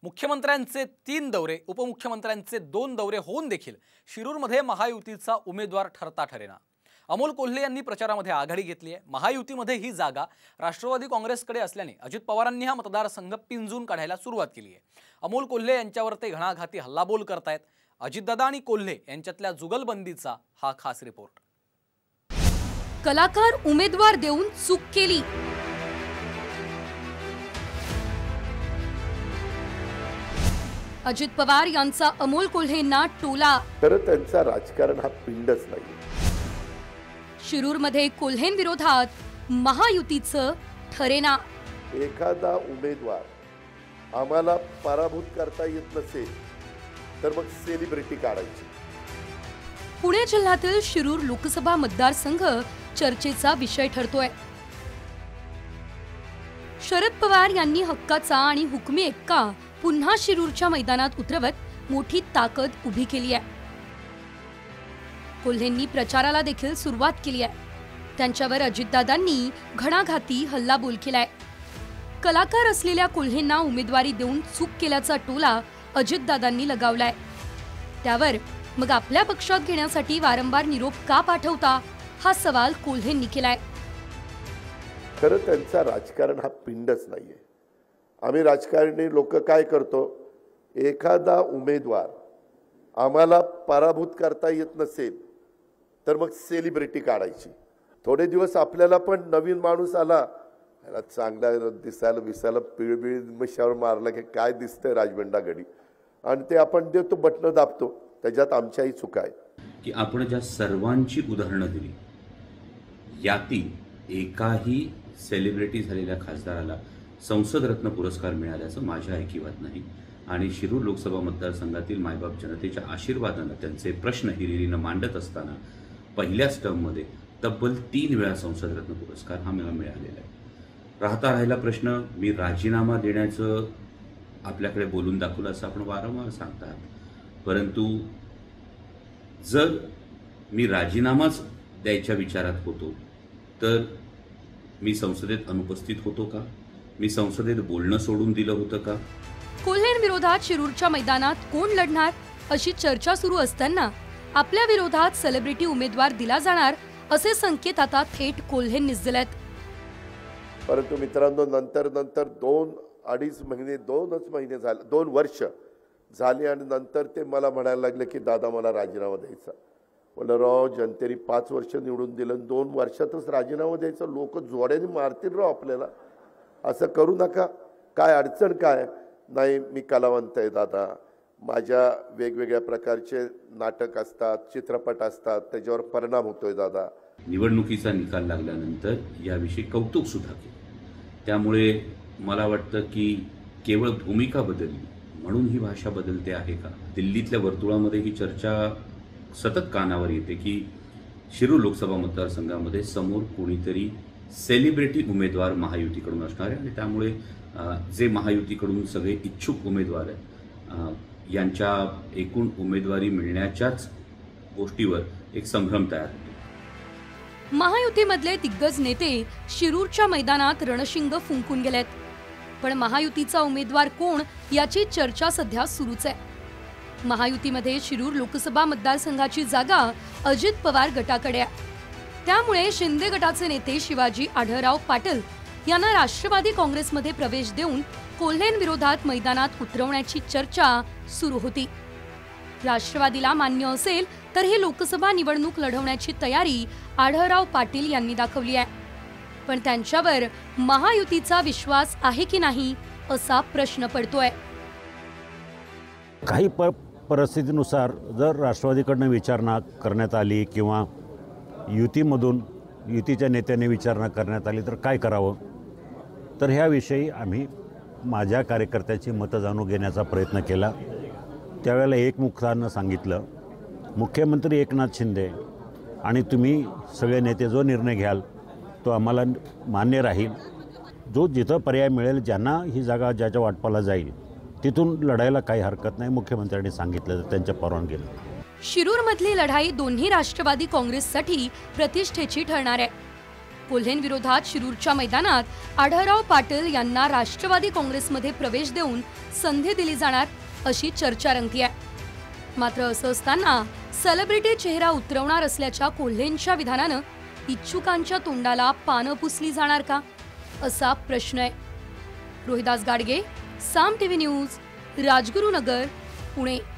मुख्यमंत्र्यांचे 3 दौरे, उपमुख्यमंत्र्यांचे 2 दौरे होऊन देखील शिरूरमध्ये महायुतीचा उमेदवार ठरता ठरेना। अमोल कोल्हे यांनी प्रचारामध्ये आघाडी घेतली आहे। महायुतीमध्ये ही जागा राष्ट्रवादी काँग्रेसकडे असल्याने अजित पवारांनी हा मतदारसंघ पिंजून काढायला सुरुवात केली आहे। अमोल कोल्हे यांच्यावर ते घणाघाती हल्लाबोल करतायत। अजितदादा आणि कोल्हे यांच्यातल्या जुगलबंदीचा हा खास रिपोर्ट। कलाकार उमेदवार देऊन चूक केली। अजित पवार यांचा अमोल कोल्हेंना टोला। तर त्यांचा राजकारण हा पिंडच नाही। शिरूरमध्ये कोल्हेंविरोधात महायुतीचं ठरेना। एखादा उमेदवार आम्हाला पराभूत करता येत नसेल तर मग सेलिब्रिटी काढायची। पुणे जिल्ह्यातील शिरूर लोकसभा मतदारसंघ चर्चेचा विषय ठरतोय। शरद पवार यांनी हक्काचा आणि हुकमी एक्का पुन्हा शिरूरच्या मैदानात उतरवत मोठी ताकद उभी केली आहे। कोल्हेंनी प्रचाराला देखील सुरुवात केली आहे। त्यांच्यावर अजितदादांनी घणाघाती हल्लाबोल केलाय। कलाकार असलेल्या कोल्हेंना उमेदवारी देऊन चूक केल्याचा टोला अजितदादांनी लगावलाय। त्यावर मग आपल्या पक्षात घेण्यासाठी वारंवार निरोप का पाठवता, हा सवाल कोल्हेंनी केलाय। खरं त्यांचा राजकारण हा पिंडच नाहीये। आम्ही राजकारणी लोक काय करतो, एखादा उमेदवार आम्हाला पराभूत करता येत नसेल तर मग सेलिब्रिटी काढायची। थोडे दिवस आपल्याला पण नवीन माणूस आला, त्याला चांगला दिसायला विसायला पिळबिळ मिशावर मारला की काय दिसतंय राजबंडा घडी, आणि ते आपण देतो बटन दाबतो। त्याच्यात आमच्याही चुका आहे की आपण ज्या सर्वांची उदाहरणं दिली यातील एकाही सेलिब्रिटी झालेल्या खासदाराला संसद रत्न पुरस्कार मिळाल्याचं माझ्या ऐकिवात नाही। आणि शिरूर लोकसभा मतदारसंघातील मायबाप जनतेच्या आशीर्वादानं त्यांचे प्रश्न हिरिरीनं मांडत असताना पहिल्याच टर्ममध्ये तब्बल 3 वेळा संसद रत्न पुरस्कार हा मला मिळालेला आहे। राहता राहिला प्रश्न, मी राजीनामा देण्याचं आपल्याकडे बोलून दाखवलं असं आपण वारंवार सांगतात, परंतु जर मी राजीनामाच द्यायच्या विचारात होतो तर मी संसदेत अनुपस्थित होतो का? मी संसदेत बोलणं सोडून दिलं होतं का? कोल्हेंविरोधात शिरूरच्या मैदानात कोण लढणार अशी चर्चा सुरू असताना आपल्या विरोधात सेलिब्रिटी उमेदवार दिला जाणार असे संकेत आता थेट कोल्हेंनीच दिलेत। परंतु मित्रांनो, नंतर 2-2.5 महिने 2च महिने झाले, 2 वर्ष झाले आणि नंतर ते मला म्हणायला लागले की दादा मला राजीनामा द्यायचा। म्हणलं राव, जनतेने 5 वर्ष निवडून दिलं, 2 वर्षातच राजीनामा द्यायचा? लोक जोड्याने मारतील राव आपल्याला, असं करू नका। काय अडचण काय नाही, मी कलावंत आहे दादा, माझ्या वेगवेगळ्या प्रकारचे नाटक असतात, चित्रपट असतात, त्याच्यावर परिणाम होतोय दादा। निवडणुकीचा निकाल लागल्यानंतर याविषयी कौतुक सुद्धा केलं। त्यामुळे मला वाटतं की केवळ भूमिका बदलली म्हणून ही भाषा बदलते आहे का? दिल्लीतल्या वर्तुळामध्ये ही चर्चा सतत कानावर येते की शिरूर लोकसभा मतदारसंघामध्ये समोर कोणीतरी सेलिब्रिटी उमेदवार महायुतीकडून असणार आहे आणि त्यामुळे जे महायुतीकडून सगळे इच्छुक उमेदवार आहेत यांच्या एकूण उमेदवारी मिळण्याच्याच गोष्टीवर एक संभ्रम तयार होतो। महायुतीमधले दिग्गज नेते शिरूरच्या मैदानात रणशिंग फुंकून गेलेत, पण महायुतीचा उमेदवार कोण याची चर्चा सध्या सुरूच आहे। महायुतीमध्ये शिरूर लोकसभा मतदारसंघाची जागा अजित पवार गटाकडे आहे। त्यामुळे शिंदे गटाचे नेते शिवाजी आढळराव पाटील यांना राष्ट्रवादी काँग्रेसमध्ये प्रवेश देऊन कोल्हेंविरोधात मैदानात उतरवण्याची चर्चा सुरू होती। राष्ट्रवादीला मान्य असेल तर ही लोकसभा निवडणूक लढवण्याची तयारी आढळराव पाटील यांनी दाखवली आहे, पण त्यांच्यावर महायुतीचा विश्वास आहे की नाही असा प्रश्न पडतोय। काही परिस्थितीनुसार जर राष्ट्रवादीकडनं विचारणा करण्यात आली किंवा युतीच्या नेत्याने विचारणा करण्यात आली तर काय करावं, तर ह्याविषयी आम्ही माझ्या कार्यकर्त्याची मतं जाणून घेण्याचा प्रयत्न केला। त्यावेळेला एकमुखानं सांगितलं, मुख्यमंत्री एकनाथ शिंदे आणि तुम्ही सगळे नेते जो निर्णय घ्याल तो आम्हाला मान्य राहील। जो जिथं पर्याय मिळेल, ज्यांना ही जागा ज्याच्या वाटपाला जाईल तिथून लढायला काही हरकत नाही, मुख्यमंत्र्यांनी सांगितलं तर त्यांच्या परवानगीनं। शिरूरमधली लढाई दोन्ही राष्ट्रवादी काँग्रेससाठी प्रतिष्ठेची ठरणार आहे। कोल्हेंविरोधात शिरूरच्या मैदानात आढळराव पाटील यांना राष्ट्रवादी काँग्रेसमध्ये प्रवेश देऊन संधी दिली जाणार अशी चर्चा रंगतीये। मात्र असं असताना सेलिब्रिटी चेहरा उतरवणार असल्याच्या कोल्हेंच्या विधानानं इच्छुकांच्या तोंडाला पानं पुसली जाणार का असा प्रश्न आहे। रोहिदास गाडगे, साम टीव्ही न्यूज, राजगुरुनगर, पुणे।